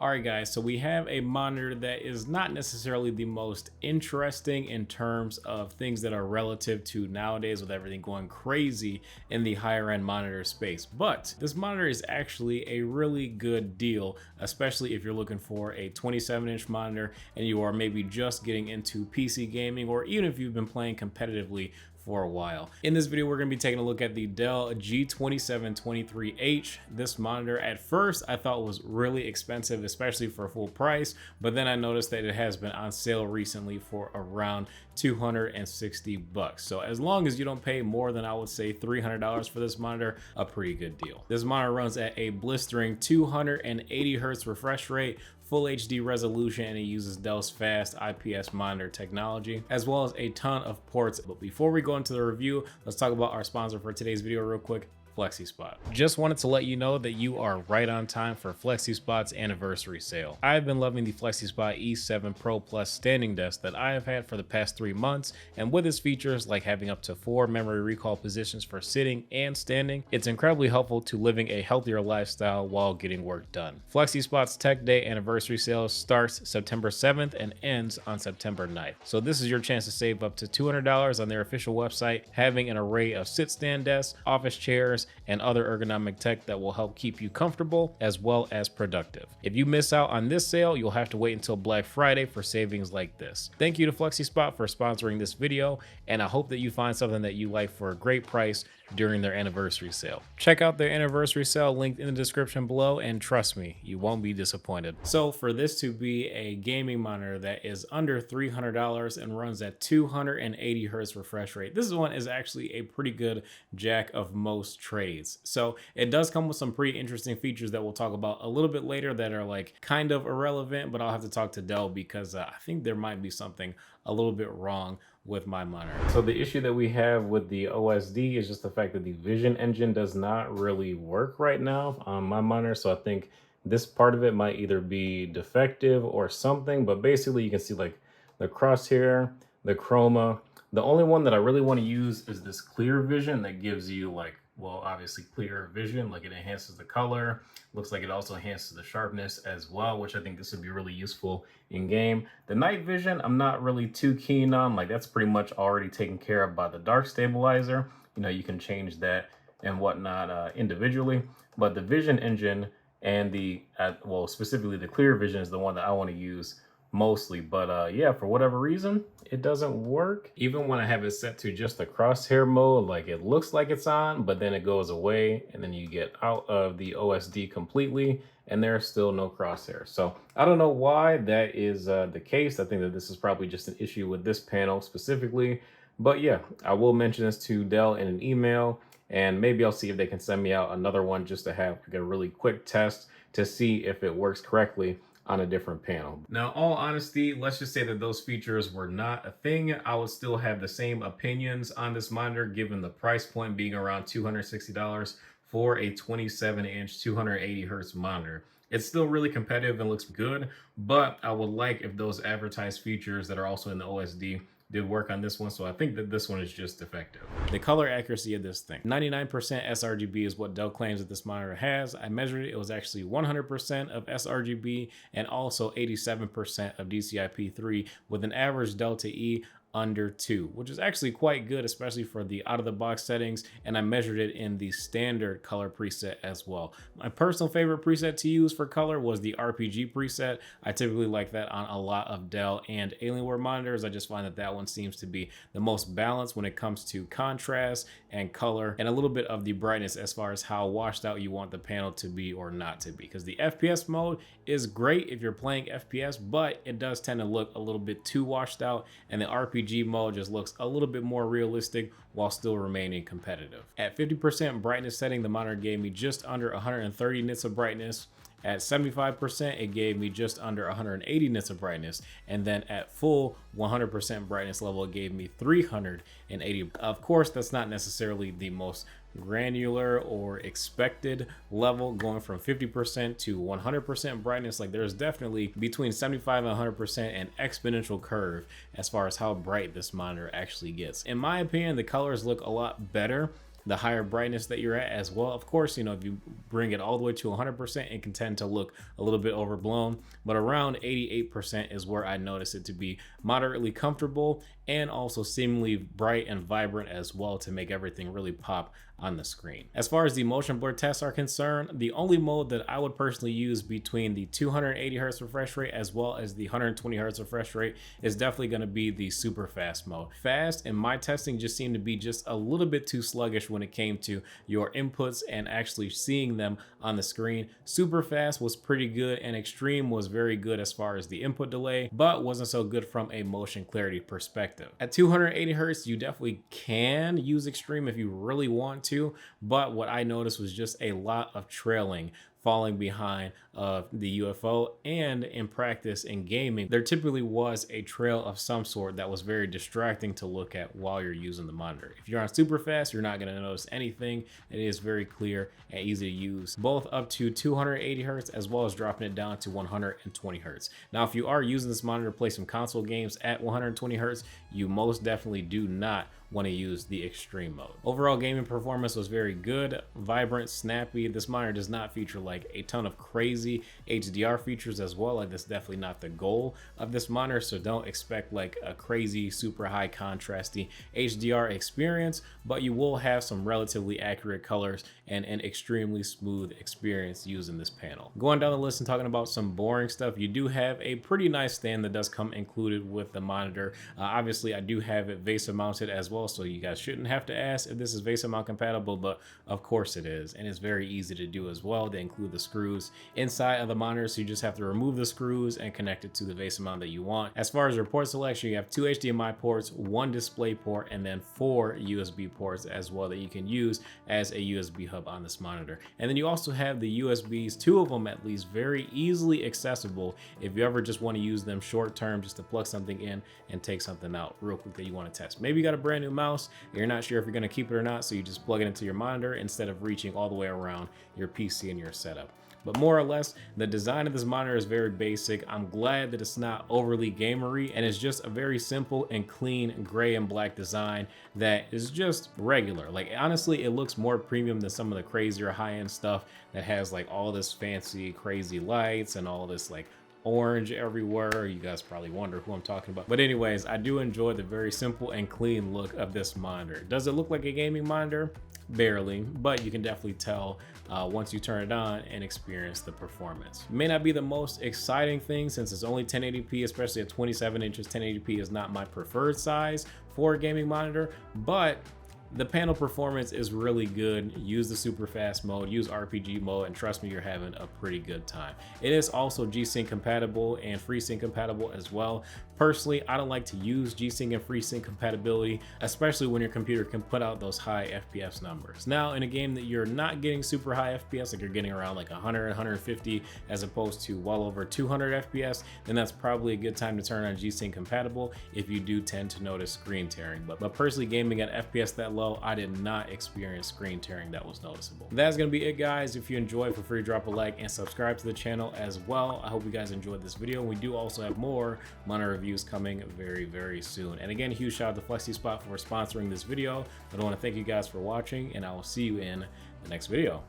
Alright guys, so we have a monitor that is not necessarily the most interesting in terms of things that are relative to nowadays with everything going crazy in the higher end monitor space. But this monitor is actually a really good deal, especially if you're looking for a 27-inch monitor and you are maybe just getting into PC gaming, or even if you've been playing competitively for a while. In this video, we're going to be taking a look at the Dell G2723H. This monitor at first I thought was really expensive, especially for full price, but then I noticed that it has been on sale recently for around $260. So as long as you don't pay more than, I would say, $300 for this monitor, a pretty good deal. This monitor runs at a blistering 280 Hz refresh rate, full HD resolution, and it uses Dell's fast IPS monitor technology, as well as a ton of ports. But before we go into the review, let's talk about our sponsor for today's video real quick, FlexiSpot. Just wanted to let you know that you are right on time for FlexiSpot's anniversary sale. I've been loving the FlexiSpot E7 Pro Plus standing desk that I have had for the past 3 months, and with its features like having up to 4 memory recall positions for sitting and standing, it's incredibly helpful to living a healthier lifestyle while getting work done. FlexiSpot's Tech Day anniversary sale starts September 7th and ends on September 9th. So this is your chance to save up to $200 on their official website, having an array of sit-stand desks, office chairs, and other ergonomic tech that will help keep you comfortable as well as productive. If you miss out on this sale, you'll have to wait until Black Friday for savings like this. Thank you to FlexiSpot for sponsoring this video, and I hope that you find something that you like for a great price during their anniversary sale. Check out their anniversary sale linked in the description below, and trust me, you won't be disappointed. So for this to be a gaming monitor that is under $300 and runs at 280 Hz refresh rate, this one is actually a pretty good jack of most trades. So it does come with some pretty interesting features that we'll talk about a little bit later that are like kind of irrelevant, but I'll have to talk to Dell because I think there might be something a little bit wrong with my monitor. So the issue that we have with the OSD is just the fact that the Vision engine does not really work right now on my monitor. So I think this part of it might either be defective or something, but basically you can see like the crosshair, the chroma. The only one that I really want to use is this clear vision that gives you like, well, obviously clear vision, like it enhances the color. Looks like it also enhances the sharpness as well, which I think this would be really useful in game. The night vision, I'm not really too keen on. Like that's pretty much already taken care of by the dark stabilizer. You know, you can change that and whatnot individually. But the Vision engine and the, well, specifically the clear vision is the one that I want to use mostly. But yeah, for whatever reason, it doesn't work. Even when I have it set to just the crosshair mode, like it looks like it's on, but then it goes away and then you get out of the OSD completely and there's still no crosshair. So I don't know why that is the case. I think that this is probably just an issue with this panel specifically. But yeah, I will mention this to Dell in an email, and maybe I'll see if they can send me out another one just to have like a really quick test to see if it works correctly on a different panel. Now, all honesty, let's just say that those features were not a thing. I would still have the same opinions on this monitor given the price point being around $260 for a 27-inch 280 Hz monitor. It's still really competitive and looks good, but I would like if those advertised features that are also in the OSD did work on this one. So I think that this one is just defective. The color accuracy of this thing, 99% sRGB is what Dell claims that this monitor has. I measured it, it was actually 100% of sRGB and also 87% of DCI-P3 with an average delta E under 2, which is actually quite good, especially for the out-of-the-box settings, and I measured it in the standard color preset as well. My personal favorite preset to use for color was the RPG preset. I typically like that on a lot of Dell and Alienware monitors. I just find that that one seems to be the most balanced when it comes to contrast and color and a little bit of the brightness as far as how washed out you want the panel to be or not to be, because the FPS mode is great if you're playing FPS, but it does tend to look a little bit too washed out, and the RPG mode just looks a little bit more realistic while still remaining competitive. At 50% brightness setting, the monitor gave me just under 130 nits of brightness. At 75%, it gave me just under 180 nits of brightness. And then at full 100% brightness level, it gave me 380. Of course, that's not necessarily the most granular or expected level, going from 50% to 100% brightness. Like there's definitely between 75 and 100% an exponential curve as far as how bright this monitor actually gets. In my opinion, the colors look a lot better the higher brightness that you're at as well. Of course, if you bring it all the way to 100%, it can tend to look a little bit overblown, but around 88% is where I notice it to be moderately comfortable and also seemingly bright and vibrant as well to make everything really pop on the screen. As far as the motion blur tests are concerned, the only mode that I would personally use between the 280 Hz refresh rate as well as the 120 Hz refresh rate is definitely going to be the super fast mode. Fast in my testing just seemed to be just a little bit too sluggish when it came to your inputs and actually seeing them on the screen. Super fast was pretty good and extreme was very good as far as the input delay, but wasn't so good from a motion clarity perspective. At 280 Hz, you definitely can use extreme if you really want to, but what I noticed was just a lot of trailing, falling behind of the UFO, and in practice in gaming there typically was a trail of some sort that was very distracting to look at while you're using the monitor. If you're on super fast, you're not going to notice anything. It is very clear and easy to use, both up to 280 Hz as well as dropping it down to 120 Hz. Now if you are using this monitor to play some console games at 120 Hz, you most definitely do not want to use the extreme mode. Overall gaming performance was very good, vibrant, snappy. This monitor does not feature like a ton of crazy HDR features as well. Like, that's definitely not the goal of this monitor, so don't expect like a crazy super high contrasty HDR experience, but you will have some relatively accurate colors and an extremely smooth experience using this panel. Going down the list and talking about some boring stuff, you do have a pretty nice stand that does come included with the monitor. Obviously I do have it VESA mounted as well, so you guys shouldn't have to ask if this is VESA mount compatible, but of course it is, and it's very easy to do as well. They include the screws inside of the monitor, so you just have to remove the screws and connect it to the VESA mount that you want. As far as your port selection, you have 2 HDMI ports, 1 display port, and then 4 USB ports as well that you can use as a USB hub on this monitor. And then you also have the USBs, 2 of them at least, very easily accessible if you ever just want to use them short term, just to plug something in and take something out real quick that you want to test. Maybe you got a brand new mouse, you're not sure if you're going to keep it or not, so you just plug it into your monitor instead of reaching all the way around your PC and your setup. But more or less, the design of this monitor is very basic. I'm glad that it's not overly gamery, and it's just a very simple and clean gray and black design that is just regular. Like, honestly, it looks more premium than some of the crazier high-end stuff that has like all this fancy crazy lights and all this like orange everywhere. You guys probably wonder who I'm talking about. But anyways, I do enjoy the very simple and clean look of this monitor. Does it look like a gaming monitor? Barely, but you can definitely tell once you turn it on and experience the performance. It may not be the most exciting thing since it's only 1080p, especially at 27 inches. 1080p is not my preferred size for a gaming monitor, but the panel performance is really good. Use the super fast mode, use RPG mode, and trust me, you're having a pretty good time. It is also G-Sync compatible and FreeSync compatible as well. Personally, I don't like to use G-Sync and FreeSync compatibility, especially when your computer can put out those high FPS numbers. Now, in a game that you're not getting super high FPS, like you're getting around like 100, 150, as opposed to well over 200 FPS, then that's probably a good time to turn on G-Sync compatible if you do tend to notice screen tearing. But personally, gaming at FPS that low, I did not experience screen tearing that was noticeable. That's gonna be it, guys. If you enjoyed, feel free to drop a like and subscribe to the channel as well. I hope you guys enjoyed this video. We do also have more monitor reviews coming very soon. And again, huge shout out to FlexiSpot for sponsoring this video. But I want to thank you guys for watching, and I will see you in the next video.